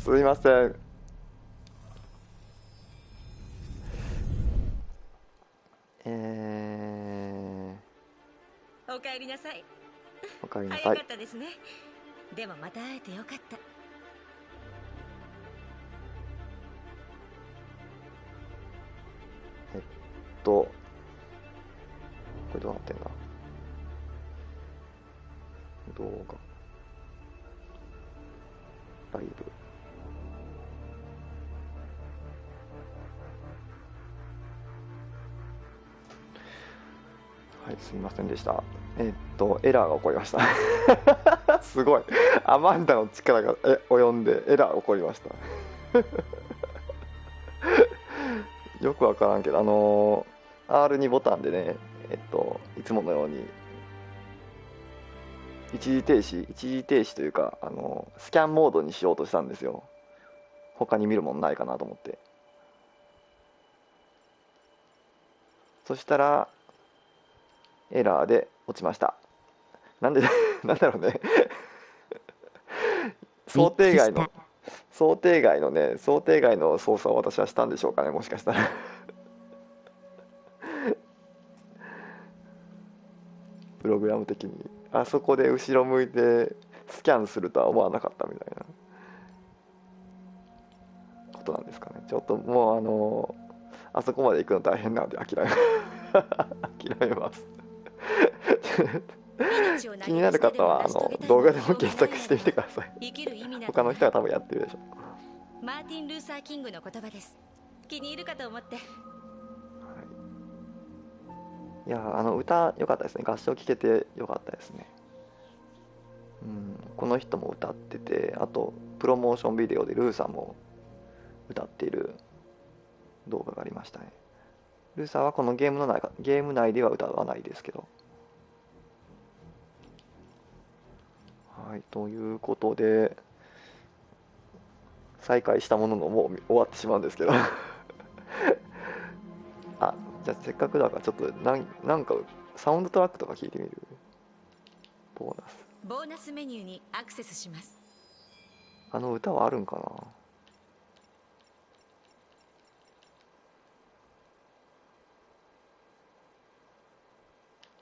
すいません。おかえりなさい。おかえりなさい。早かったですね。でもまた会えてよかった。これどうなってんだ。動画ライブ。はい、すみませんでした。エラーが起こりましたすごい、アマンダの力が及んでエラーが起こりましたよくわからんけど、R2 ボタンでね、いつものように一時停止というか、スキャンモードにしようとしたんですよ。他に見るものないかなと思って。そしたらエラーで落ちました。なんでなんだろうね想定外の操作を私はしたんでしょうかね、もしかしたらプログラム的にあそこで後ろ向いてスキャンするとは思わなかったみたいなことなんですかね。ちょっともうあそこまで行くの大変なので諦めます気になる方は動画でも検索してみてください他の人は多分やってるでしょ。マーティン・ルーサー・キングの言葉です。気に入るかと思って。いや歌良かったですね。合唱聴けて良かったですね。この人も歌ってて、あとプロモーションビデオでルーさんも歌っている動画がありましたね。ルーさんはこのゲーム内では歌わないですけど。はい、ということで再開したもののもう終わってしまうんですけどあ、じゃあせっかくだからちょっとなんかサウンドトラックとか聞いてみる。ボーナスメニューにアクセスします。歌はあるんかな。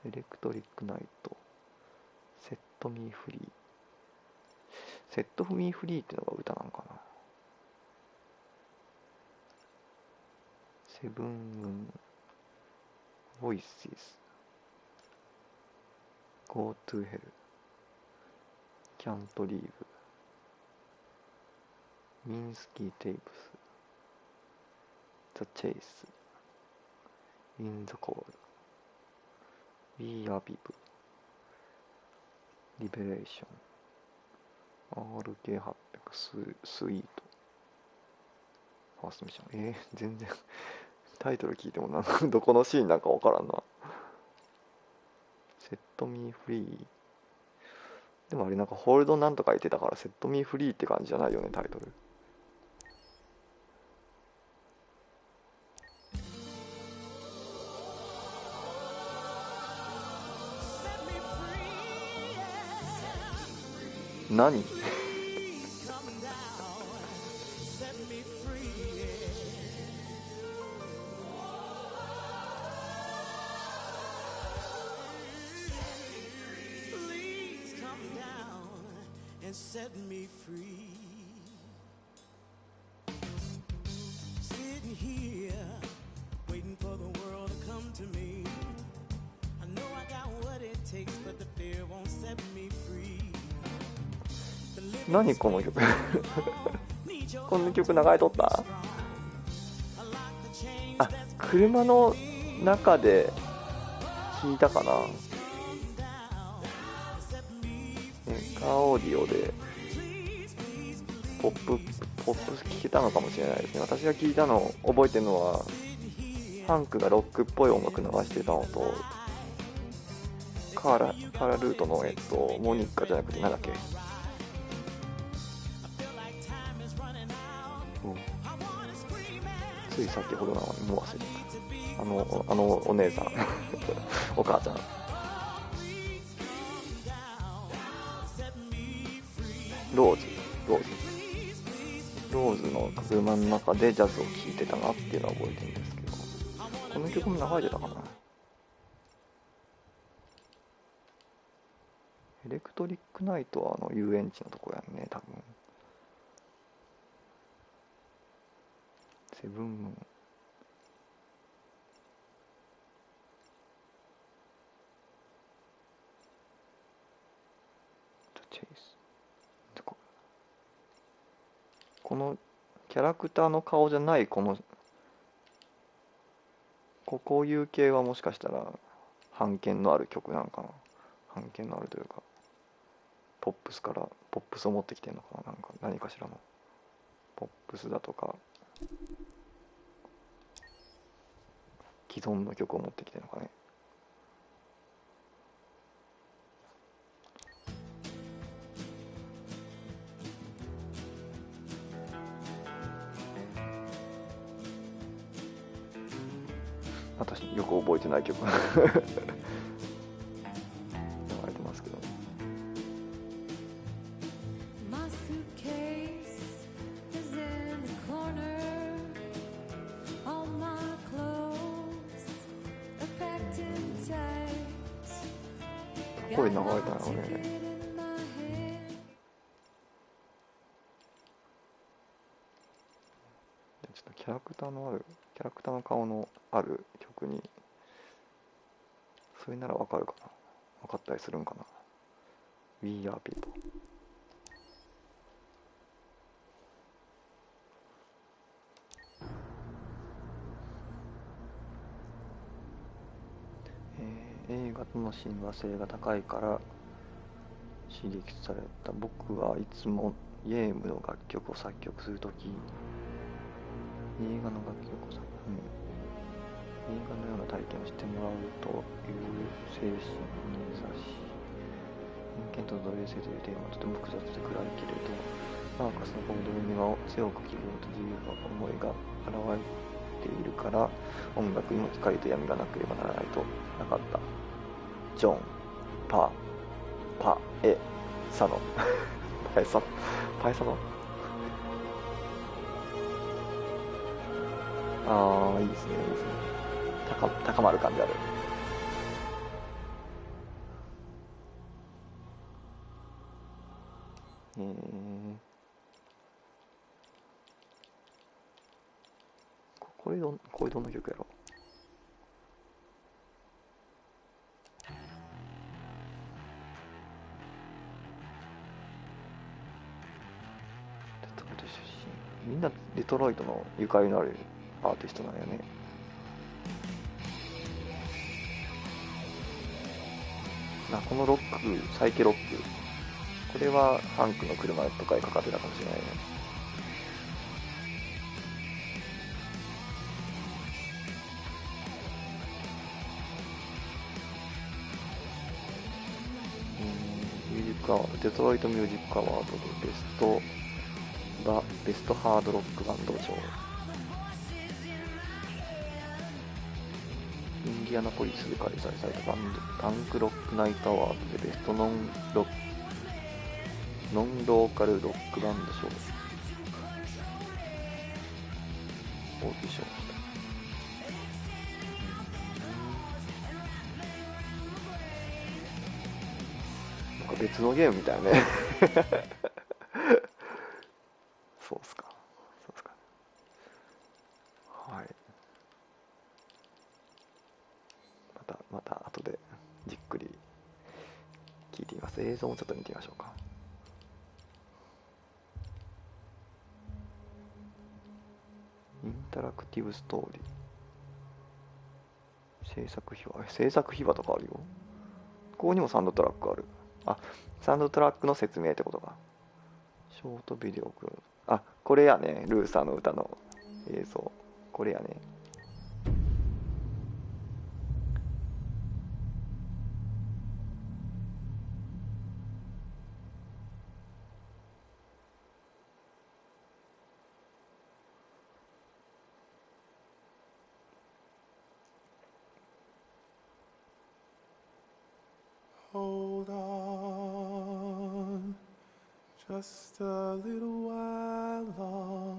エレクトリックナイト、セットミーフリー、セットミーフリーっていうのが歌なのかな。セブンボイスGo to hell Can't leave ミンスキーテープス The chase In the cold We are people Liberation RK800 スイートファーストミッション。全然タイトル聞いてもどこのシーンなんか分からんな。セットミーフリーでもあれなんかホールドなんとか言ってたからセットミーフリーって感じじゃないよね、タイトル。何Set me free. Sitting here, waiting for the world to come to me. I know I got what it takes, but the fear won't set me free. 何この曲この曲流れとった。あ、車の中で聞いたかな。カーオーディオでポップ聞けたのかもしれないですね。私が聞いたの覚えてるのはハンクがロックっぽい音楽流してたのとカーラルートのモニカじゃなくてなんだっけ、つい先ほどなのにもう忘れてた。あのお姉さんお母さんローズローズの車の中でジャズを聴いてたなっていうのは覚えてるんですけど、この曲も流れてたかな。エレクトリックナイトは遊園地のとこやんね、多分。セブンムーン。チェイス。このキャラクターの顔じゃないこういう系はもしかしたら版権のある曲なんかな。版権のあるというか、ポップスを持ってきてるのかな。なんか何かしらのポップスだとか既存の曲を持ってきてるのかね。私よく覚えてない曲流れてますけど、声流れたのね。ちょっとキャラクターの顔のある曲にそれならわかるかな、分かったりするんかな。 We are people。 映画との親和性が高いから刺激された。僕はいつもゲームの楽曲を作曲するとき、映画の楽曲を映画のような体験をしてもらうという精神に優しい。偏見と奴隷性というテーマはとても複雑で暗いけれど、マーカスの行動には強く希望と自由な思いが現れているから、音楽にも光と闇がなければならないとなかった。ジョン・パエサノパエサノ。ああ、いいですね、いいですね。高まる感じある。これどんな曲やろ。デトロイト出身、みんなデトロイトのゆかりのあるアーティストなんやね。このロック、サイケロック、これはハンクの車とかにかかってたかもしれないね。ミュージックアワード、デトロイトミュージックアワードでベストハードロックバンド賞、インディアナポリスで開催されたパンクロックナイトアワードでベストノンローカルロックバンド賞を受賞した。なんか別のゲームみたいねそうっすか。はい、また後でじっくり聞いてみます。映像もちょっと見てみましょうか。インタラクティブストーリー、制作秘話とかあるよ。ここにもサウンドトラックある。サウンドトラックの説明ってことか。ショートビデオ、これやね。ルーサーの歌の映像、これやね。Hold on just a little while longer.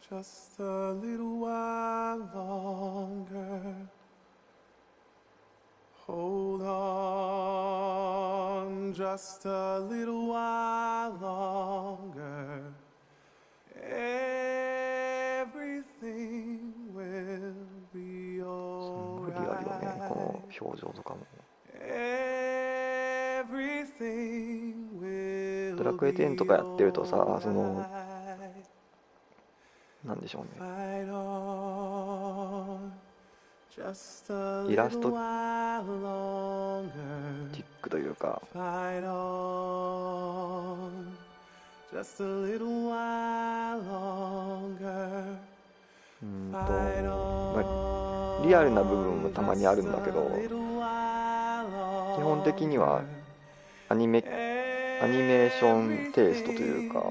Just a little while longer. Hold on just a little while longer. Everything will be すごいリアルよね、この alright. 表情とかも。 Everything will ドラクエ be 10とかやってるとさ、その alright. なんでしょうね、 Fight on just a イラスト little while longer. チックというか、 Fight on just a little while longer. まあリアルな部分もたまにあるんだけど、基本的にはアニメーションテイストというか、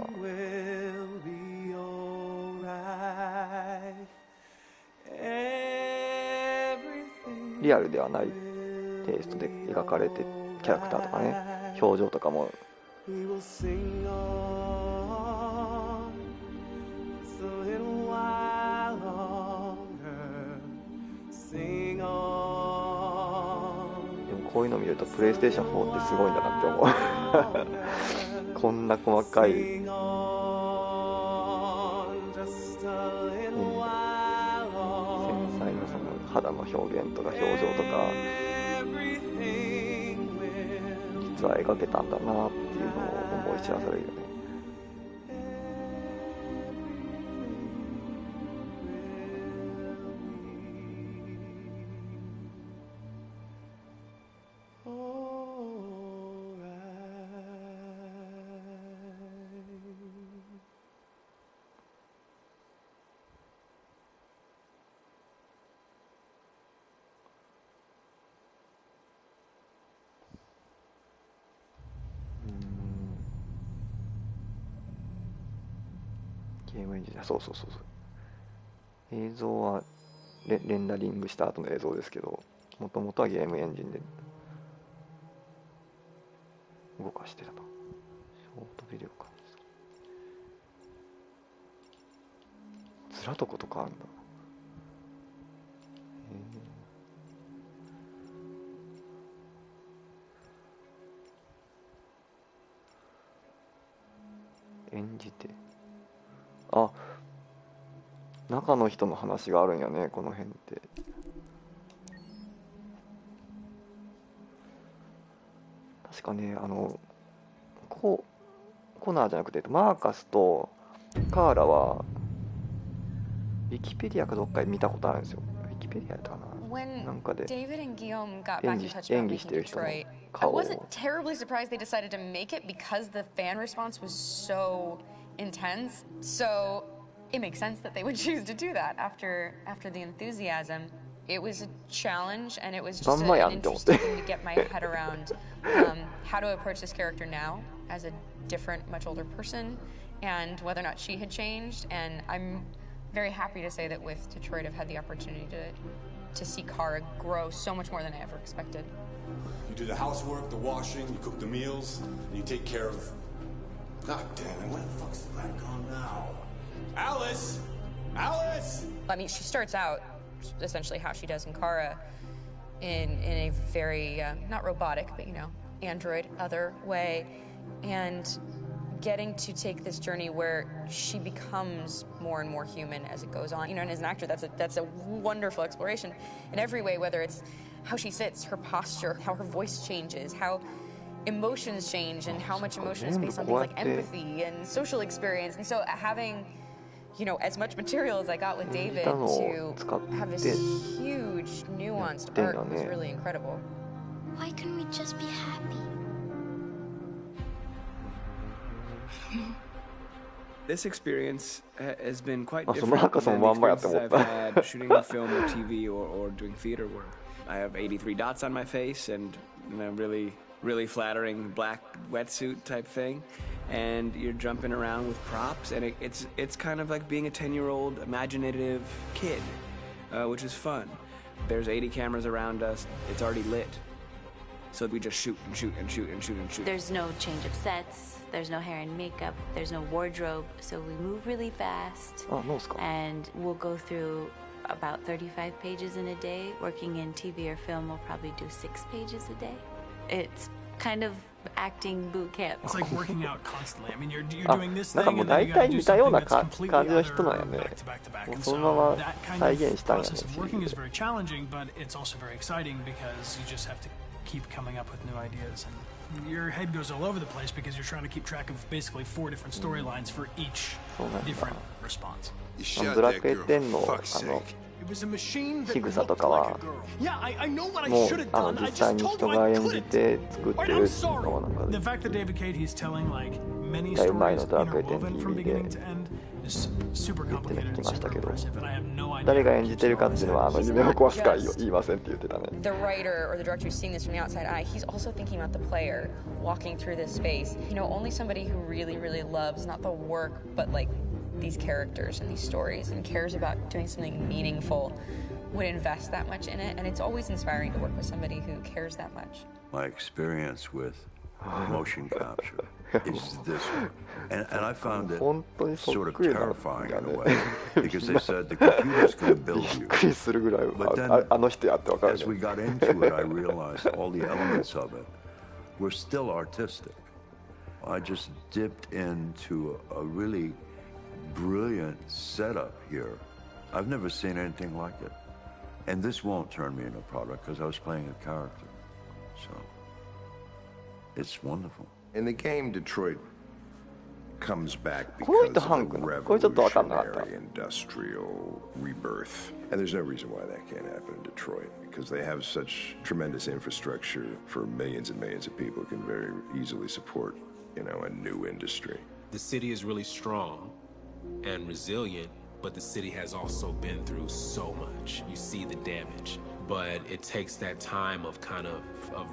リアルではないテイストで描かれて、キャラクターとかね、表情とかもこういうのを見るとプレイステーション4ってすごいんだなって思うこんな細かい、繊細なその肌の表現とか表情とか実は描けたんだなっていうのを思い知らされるよね。ゲームエンジン、そう映像はレンダリングした後の映像ですけど、もともとはゲームエンジンで動かしてたと。ショートビデオか。ずらとことかあるんだ。演じて、あ、中の人の話があるんやね、この辺って。確かね、コナーじゃなくてマーカスとカーラはウィキペディアかどっかで見たことあるんですよ。ウィキペディアやったかな、なんかで演技してる人の顔を。 I wasn't terribly surprised they decided to make it because the fan response was so intense. So it makes sense that they would choose to do that after the enthusiasm. It was a challenge, and it was just an interesting thing to get my head around how to approach this character now as a different, much older person, and whether or not she had changed. And I'm very happy to say that with Detroit, I've had the opportunity to see Kara grow so much more than I ever expected. You do the housework, the washing, you cook the meals, and you take care of... God damn it, where the fuck's the light gone now? Alice! Alice! I mean, she starts out essentially how she does in Kara in a very, not robotic, but, you know, android, other way, and getting to take this journey where she becomes more and more human as it goes on. You know, and as an actor, that's a wonderful exploration in every way, whether it's how she sits, her posture, how her voice changes, how emotions change, and how much emotion is based on things like empathy and social experience. And so having, you know, as much material as I got with David to have this huge nuanced art was really incredible. Why couldn't we just be happy? This experience has been quite その中そのまんまやって思った。 I've had shooting film or TV or doing theater work. I have 83 dots on my face and, you know, really flattering black wetsuit type thing, and you're jumping around with props, and it's kind of like being a 10-year-old imaginative kid, which is fun. There's 80 cameras around us. It's already lit. So we just shoot and shoot and shoot and shoot and shoot. There's no change of sets, there's no hair and makeup, there's no wardrobe, so we move really fast. And we'll go through about 35 pages in a day. Working in TV or film, we'll probably do 6 pages a day. It's kind of acting boot camp. It's like working out constantly. I mean, you're doing this thing and then you gotta do something that's completely other back to back to back. And so that kind of process of working is very challenging, but it's also very exciting because you just have to keep coming up with new ideas, and your head goes all over the place because you're trying to keep track of basically 4 different storylines for each different response. ドラクエ10の仕草とかはもう実際に人が演じて作ってるのをなんかだいぶ前のドラクエ 10TV で言ってきましたけど、誰が演じてるかっていうのは夢を壊すか言いませんって言ってたね。 The writer or the director who's seeing this from the outside eye, he's also thinking about the player walking through this space. You know, only somebody who really, really loves not the work, but like these characters and these stories and cares about doing something meaningful would invest that much in it. And it's always inspiring to work with somebody who cares that much. My experience with motion capture is this one. And I found it sort of terrifying in a way because they said the computer's going to build you. But then as we got into it, I realized all the elements of it were still artistic. I just dipped into a really brilliant setup here. I've never seen anything like it. And this won't turn me into a product because I was playing a character. So it's wonderful. In the game, Detroit comes back because of a revolutionary industrial rebirth. And there's no reason why that can't happen in Detroit because they have such tremendous infrastructure for millions and millions of people who can very easily support, you know, a new industry. The city is really strong and resilient, but the city has also been through so much. You see the damage, but it takes that time of kind of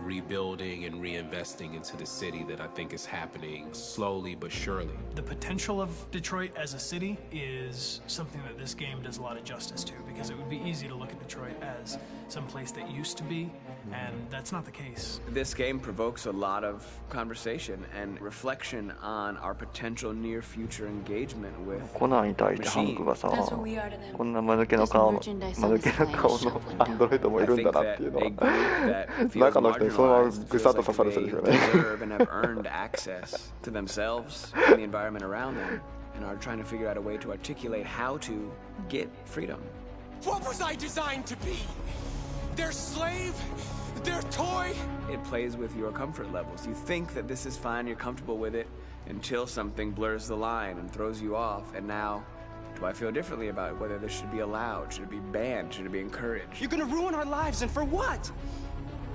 rebuilding and reinvesting into the city that I think is happening slowly but surely. The potential of Detroit as a city is something that this game does a lot of justice to, because it would be easy to look at Detroit as some place that used to be, and that's not the case. This game provokes a lot of conversation and reflection on our potential near future engagement with コナーに対してハンクがさ、こんな間抜けの顔のアンドロイドもいるんだなっていうのは中の人にそのままぐさっと刺さるセリフよね。and have earned access to themselves and the environment around them and are trying to figure out a way to articulate how to get freedom. What was I designed to be? Their slave? Their toy? It plays with your comfort levels. You think that this is fine, you're comfortable with it, until something blurs the line and throws you off, and now do I feel differently about it? Whether this should be allowed, should it be banned, should it be encouraged? You're gonna ruin our lives, and for what?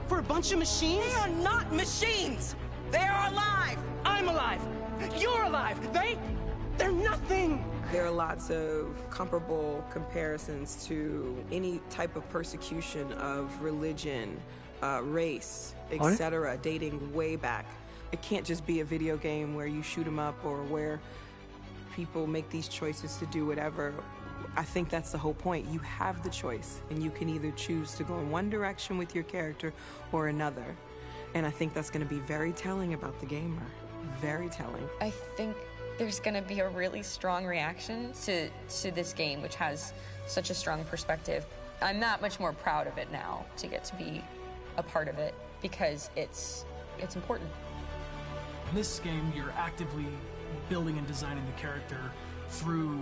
For a bunch of machines? They are not machines! They are alive! I'm alive! You're alive! They're nothing! There are lots of comparable comparisons to any type of persecution of religion, race, etc., dating way back. It can't just be a video game where you shoot 'em up or where people make these choices to do whatever. I think that's the whole point. You have the choice, and you can either choose to go in one direction with your character or another. And I think that's going to be very telling about the gamer. Very telling. I think there's going to be a really strong reaction to this game, which has such a strong perspective. I'm that much more proud of it now to get to be a part of it because it's important. In this game, you're actively building and designing the character through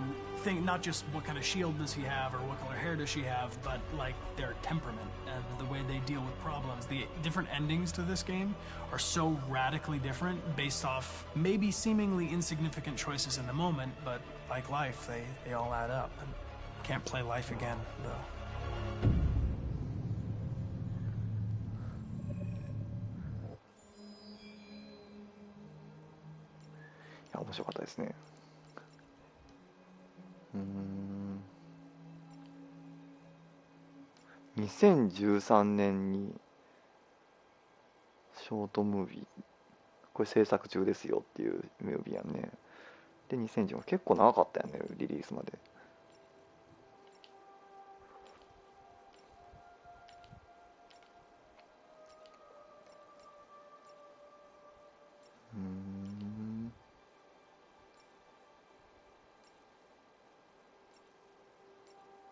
not just what kind of shield does he have or what color hair does she have, but like their temperament and the way they deal with problems. The different endings to this game are so radically different based off maybe seemingly insignificant choices in the moment, but like life, they all add up. And can't play life again, though. 面白かったですね。2013年にショートムービーこれ制作中ですよっていうムービーやんね。で2010結構長かったよねリリースまで。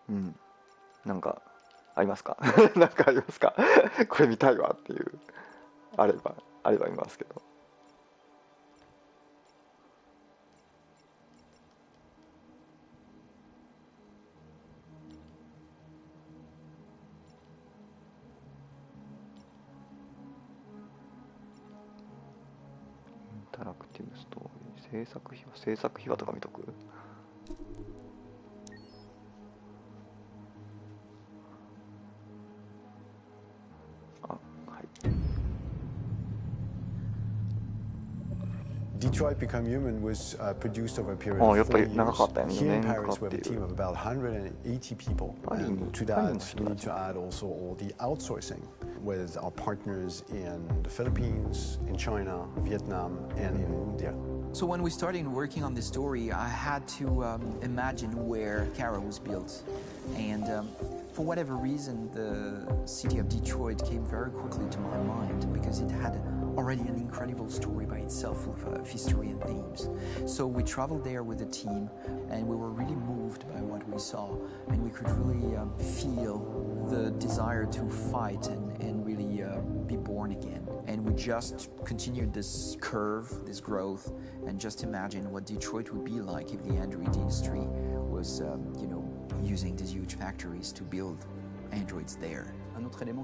うん、なんかありますかなんかありますかこれ見たいわっていうあれば見ますけど。インタラクティブストーリー、制作秘話とか見とく。Detroit Become Human was produced over a period of 4 years. Here in Paris, we have a team of about 180 people. And to that, we need to add also all the outsourcing with our partners in the Philippines, in China, Vietnam, and in India. So when we started working on this story, I had to imagine where Kara was built. And for whatever reason, the city of Detroit came very quickly to my mind because it had already an incredible story by itself of history and themes. So we traveled there with the team, and we were really moved by what we saw, and we could really feel the desire to fight and really be born again. And we just continued this curve, this growth, and just imagine what Detroit would be like if the android industry was, using these huge factories to build androids there.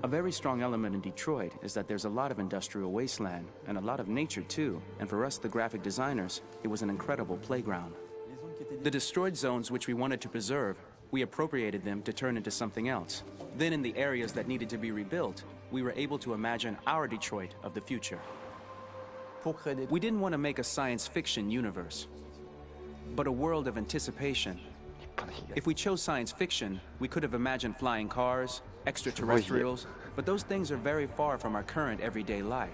A very strong element in Detroit is that there's a lot of industrial wasteland and a lot of nature too, and for us, the graphic designers, it was an incredible playground. The destroyed zones which we wanted to preserve, we appropriated them to turn into something else. Then in the areas that needed to be rebuilt, we were able to imagine our Detroit of the future. We didn't want to make a science fiction universe, but a world of anticipation. If we chose science fiction, we could have imagined flying cars, extraterrestrials, but those things are very far from our current everyday life.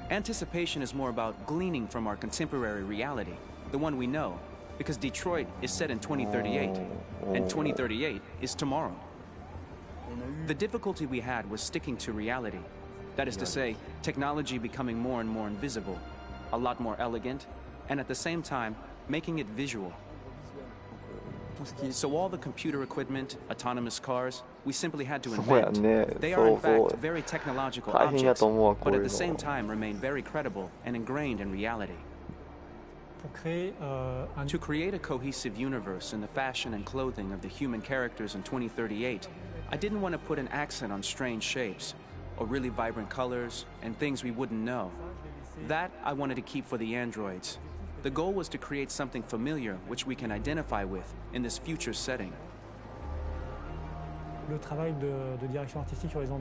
Anticipation is more about gleaning from our contemporary reality, the one we know, because Detroit is set in 2038, and 2038 is tomorrow. The difficulty we had was sticking to reality. That is to say, technology becoming more and more invisible, a lot more elegant, and at the same time, making it visual. So all the computer equipment, autonomous cars, we simply had to invent. They are in fact very technological objects, but at the same time remain very credible and ingrained in reality. To create a cohesive universe in the fashion and clothing of the human characters in 2038, I didn't want to put an accent on strange shapes, or really vibrant colors, and things we wouldn't know. That I wanted to keep for the androids. The goal was to create something familiar which we can identify with in this future setting.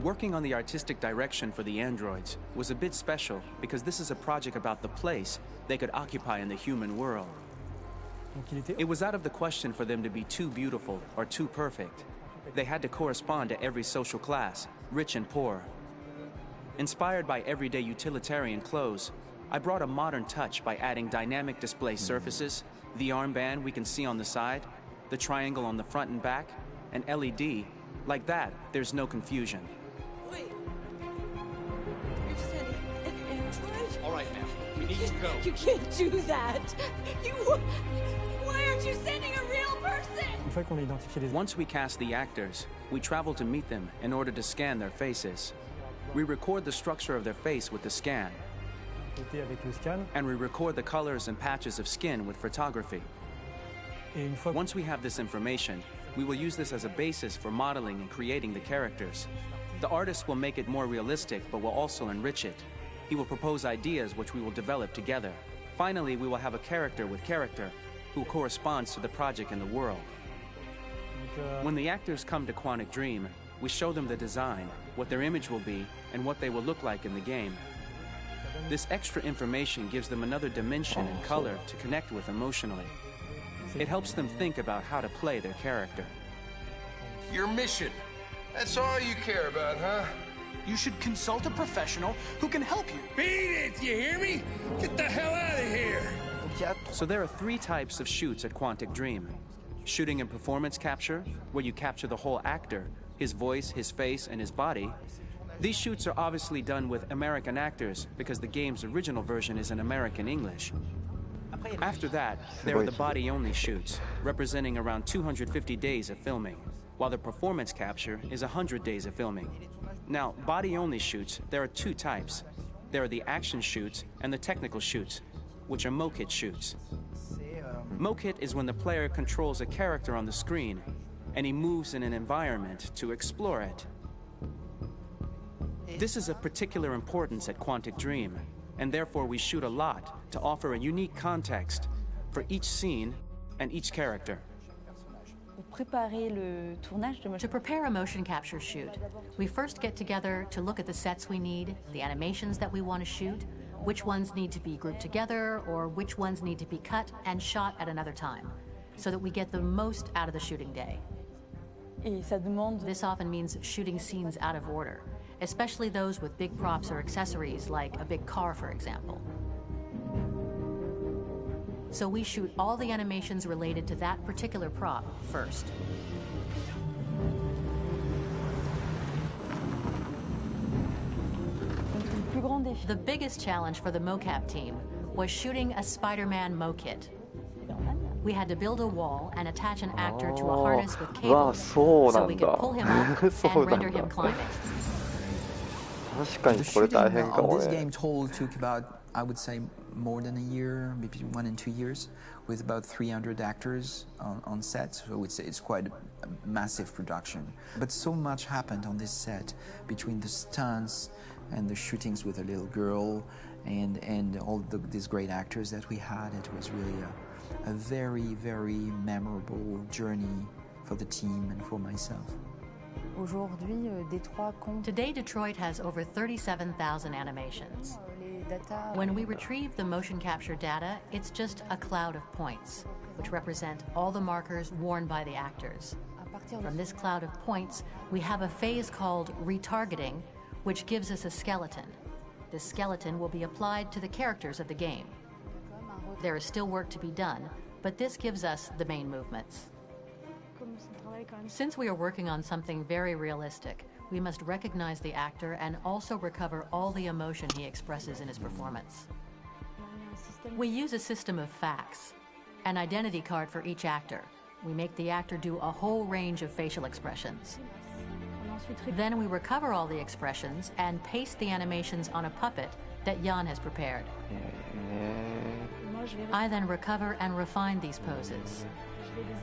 Working on the artistic direction for the androids was a bit special because this is a project about the place they could occupy in the human world. It was out of the question for them to be too beautiful or too perfect. They had to correspond to every social class, rich and poor. Inspired by everyday utilitarian clothes, I brought a modern touch by adding dynamic display surfaces, the armband we can see on the side, the triangle on the front and back, an LED. Like that, there's no confusion. Wait. You're sending an android? All right, now. We need to go. You can't do that. Why aren't you sending a real person? Once we cast the actors, we travel to meet them in order to scan their faces. We record the structure of their face with the scan. And we record the colors and patches of skin with photography. Once we have this information, we will use this as a basis for modeling and creating the characters. The artist will make it more realistic, but will also enrich it. He will propose ideas which we will develop together. Finally, we will have a character with character who corresponds to the project and the world. When the actors come to Quantic Dream, we show them the design, what their image will be, and what they will look like in the game. This extra information gives them another dimension and color to connect with emotionally. It helps them think about how to play their character. Your mission. That's all you care about, huh? You should consult a professional who can help you. Beat it, you hear me? Get the hell out of here! So there are 3 types of shoots at Quantic Dream. Shooting and performance capture, where you capture the whole actor, his voice, his face, and his body. These shoots are obviously done with American actors because the game's original version is in American English. After that, there are the body-only shoots, representing around 250 days of filming, while the performance capture is 100 days of filming. Now, body-only shoots, there are two types. There are the action shoots and the technical shoots, which are mokit shoots. Mokit is when the player controls a character on the screen, and he moves in an environment to explore it. This is of particular importance at Quantic Dream, and therefore we shoot a lot to offer a unique context for each scene and each character. To prepare a motion capture shoot, we first get together to look at the sets we need, the animations that we want to shoot, which ones need to be grouped together, or which ones need to be cut and shot at another time, so that we get the most out of the shooting day. This often means shooting scenes out of order, especially those with big props or accessories, like a big car, for example. So we shoot all the animations related to that particular prop first. The biggest challenge for the mocap team was shooting a Spider-Man mokit. We had to build a wall and attach an actor to a harness with cables so we could pull him up and render him climbing. The shooting on this game total took about, I would say, more than a year, maybe 1 and 2 years, with about 300 actors on set. So it's quite a massive production. But so much happened on this set between the stunts and the shootings with a little girl and all these great actors that we had. It was really a very, very memorable journey for the team and for myself. Today, Detroit has over 37,000 animations. When we retrieve the motion capture data, it's just a cloud of points, which represent all the markers worn by the actors. From this cloud of points, we have a phase called retargeting, which gives us a skeleton. This skeleton will be applied to the characters of the game. There is still work to be done, but this gives us the main movements. Since we are working on something very realistic, we must recognize the actor and also recover all the emotion he expresses in his performance. We use a system of facts, an identity card for each actor. We make the actor do a whole range of facial expressions. Then we recover all the expressions and paste the animations on a puppet that Jan has prepared. I then recover and refine these poses.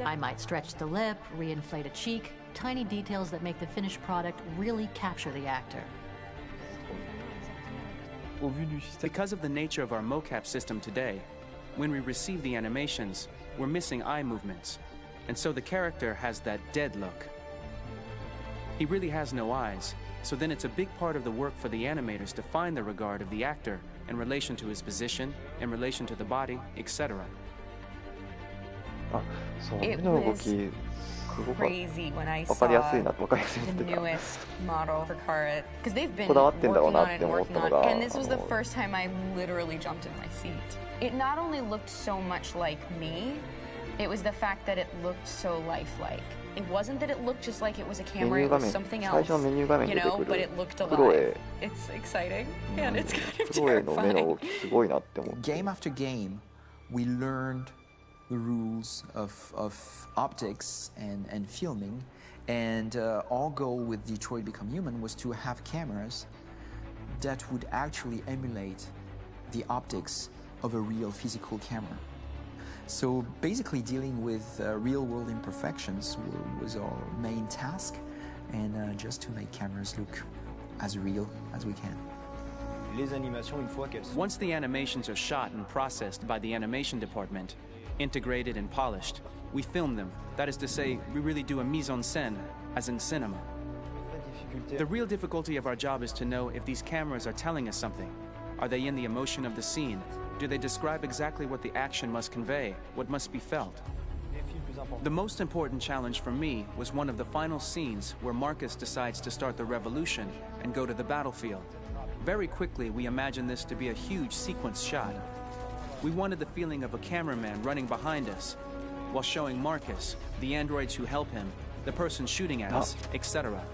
I might stretch the lip, reinflate a cheek, tiny details that make the finished product really capture the actor. Because of the nature of our mocap system today, when we receive the animations, we're missing eye movements, and so the character has that dead look. He really has no eyes, so then it's a big part of the work for the animators to find the regard of the actor in relation to his position, in relation to the body, etc. It was crazy when I saw the newest model for Kara, because they've been working on it and working on it, and this was the first time I literally jumped in my seat. It not only looked so much like me, it was the fact that it looked so lifelike. It wasn't that it looked just like it was a camera, it was something else, you know, but it looked alive. It's exciting, and it's kind of terrifying. Game after game, we learned the rules of optics and filming, and our goal with Detroit Become Human was to have cameras that would actually emulate the optics of a real physical camera. So basically dealing with real-world imperfections was our main task, and just to make cameras look as real as we can. Once the animations are shot and processed by the animation department, integrated and polished, we film them. That is to say, we really do a mise en scène, as in cinema. The real difficulty of our job is to know if these cameras are telling us something. Are they in the emotion of the scene? Do they describe exactly what the action must convey, what must be felt? The most important challenge for me was one of the final scenes where Marcus decides to start the revolution and go to the battlefield. Very quickly, we imagined this to be a huge sequence shot. We wanted the feeling of a cameraman running behind us, while showing Marcus, the androids who help him, the person shooting at us, etc.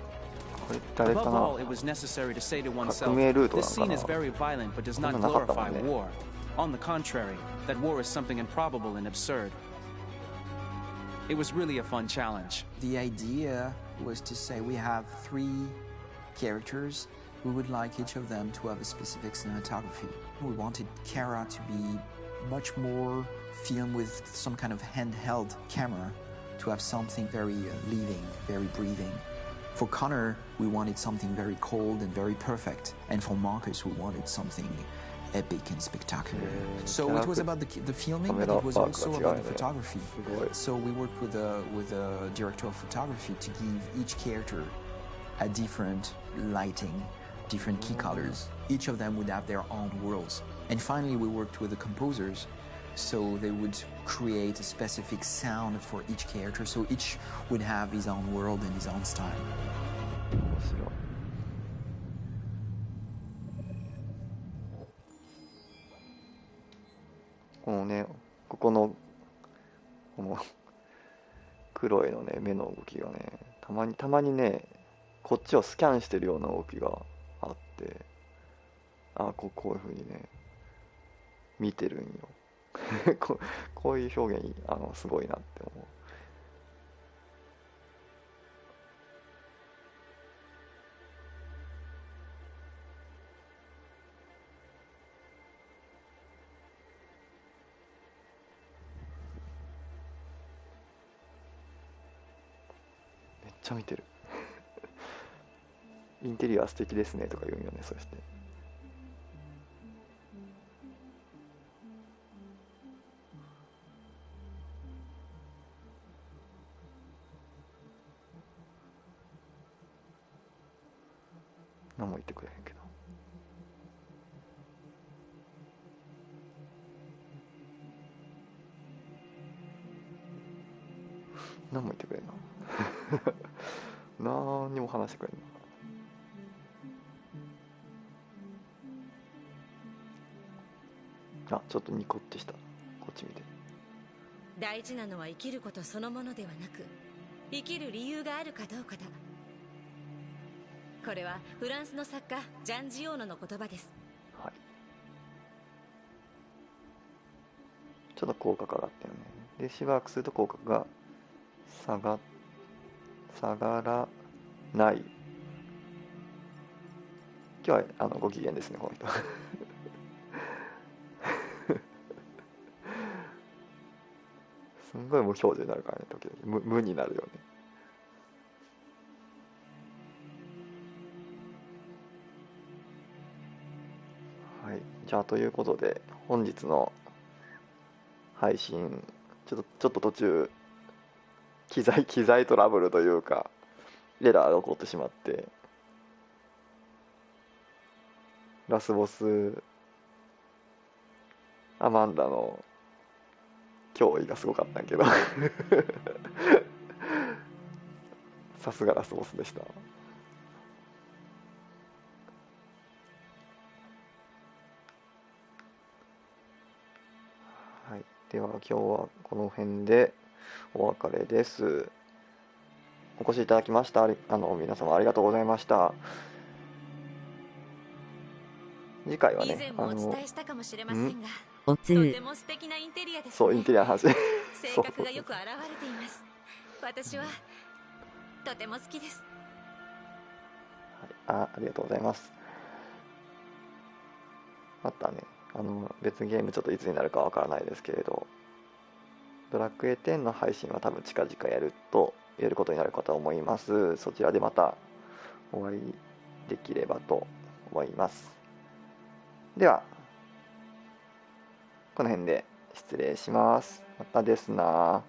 Above all, it was necessary to say to oneself, this scene is very violent but does not glorify war. On the contrary, that war is something improbable and absurd. It was really a fun challenge. The idea was to say we have 3 characters. We would like each of them to have a specific cinematography. We wanted Kara to be much more filmed with some kind of handheld camera, to have something very living, very breathing. For Connor, we wanted something very cold and very perfect. And for Marcus, we wanted something epic and spectacular. So it was about the filming, but it was also about the photography. So we worked with the director of photography to give each character a different lighting, different key colors. Each of them would have their own worlds. And finally, we worked with the composers, so they would create a specific sound for each character, so each would have his own world and his own style. このね、ここのクロエのね目の動きがね、たまにね、こっちをスキャンしてるような動きがあって、こういう風にね見てるんよ。こういう表現すごいなって思う。めっちゃ見てる。インテリア素敵ですねとか言うんよね。そして何も言ってくれへんけど、何も言ってくれんな。何にも話してくれんな。ちょっとニコってした。こっち見て。大事なのは生きることそのものではなく、生きる理由があるかどうかだ。これはフランスの作家ジャン・ジオーノの言葉です。はい。ちょっと口角上がったよね。でしばらくすると口角が下がらない。今日はご機嫌ですね、この人。すんごい無表情になるからね、時々無になるよね。はい、じゃあということで本日の配信ちょっと途中機材トラブルというかエラーが起こってしまって、ラスボスアマンダの脅威がすごかったんやけどさすがラスボスでした。はい、では今日はこの辺でお別れです。お越しいただきました皆様ありがとうございました。次回はね、以前もお伝えしたかもしれませんが、とても素敵なインテリアですね。そう、インテリアの話。性格がよく現れています。私はとても好きです。はい、ありがとうございます。またね、別ゲームちょっといつになるかわからないですけれど、ドラクエ10の配信は多分近々やることになるかと思います。そちらでまたお会いできればと思います。ではこの辺で失礼します。またですな。